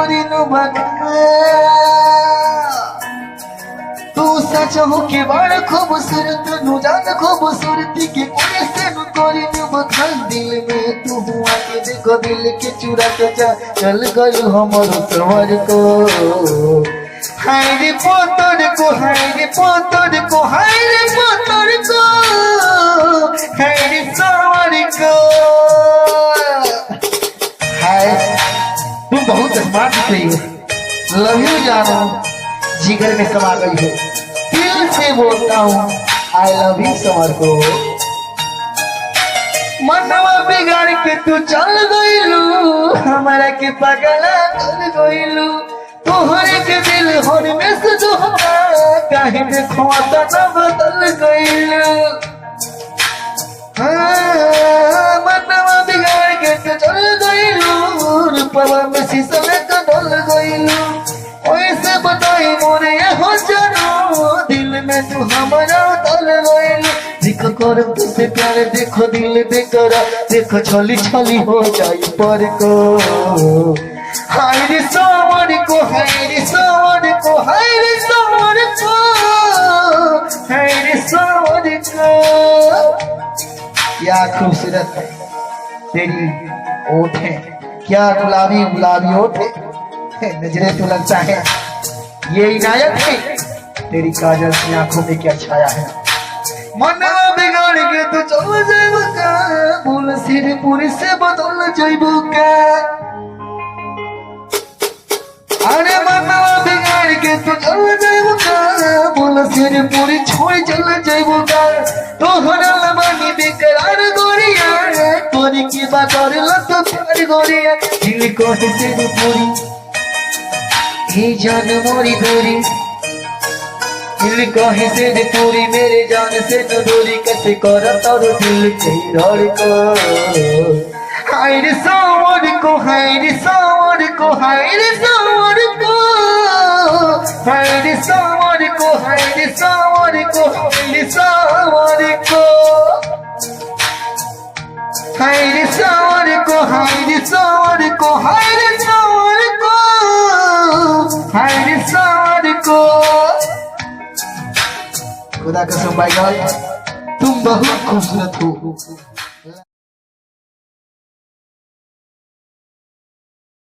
तोरी नु बखा तू सच हो के बड़ खूबसूरत नु जान खूबसूरती के कोने से नु तोरी नु बखा दिल में तू हुआ के देखो दिल के चुरा के चल गयो हमरो सवर को हाय रे पोतर को हाय रे पोतर को हाय रे पोतर को हाय रे सवर को। हाय तुम बहुत स्मार्ट थी, लव यू जानो, जिगर में समा गई हो, दिल से बोलता हूँ आई लव यू समर को। मनवा बिगाड़ के तू चल गईलू, हमारा के पगला कर गईलू, तोहरे के दिल होने में से जो हमारा काहे देखो ना बदल गईलू। मनवा बिगाड़ के तू चल गईलू, रूपवा में शीशा में तो ढल गईलू, ऐसे बताई मोरे हो जानो, दिल में तू हमारा ढल गईलू। देखो कर तुझसे प्यार देखो दिल बेकरा, देखो छली छली हो जाई पर को। हाय रे समर को हाय रे समर को हाय रे समर को हाय रे समर को। क्या खूबसूरत है तेरी ओठें, क्या गुलाबी गुलाबी ओठें, नजरें तो लगता है ये इनायत है, तेरी काजल की आंखों में क्या छाया है। मना बिगाड़ के तो चल जाइबू का, बोल सिर पूरी से बदल जाइबू का। अरे मना बिगाड़ के तो चल जाइबू का, बोल सिर पूरी छोड़ चल जाइबू का। तोहरा लबानी बेकरार गोरिया, तोरी की बात और लत प्यार गोरिया, दिल को सिर पूरी ये जान मोरी दूरी, दिल कहीं से पूरी मेरे जान से तो दूरी, कैसे करता और दिल की धड़कन। हाय रे समर को हाय रे समर को हाय रे समर को हाय रे समर को हाय रे समर को हाय रे समर को हाय रे समर को हाय रे समर को हाय रे समर को हाय रे समर को। खुदा कसम भाई तुम बहुत खूबसूरत हो।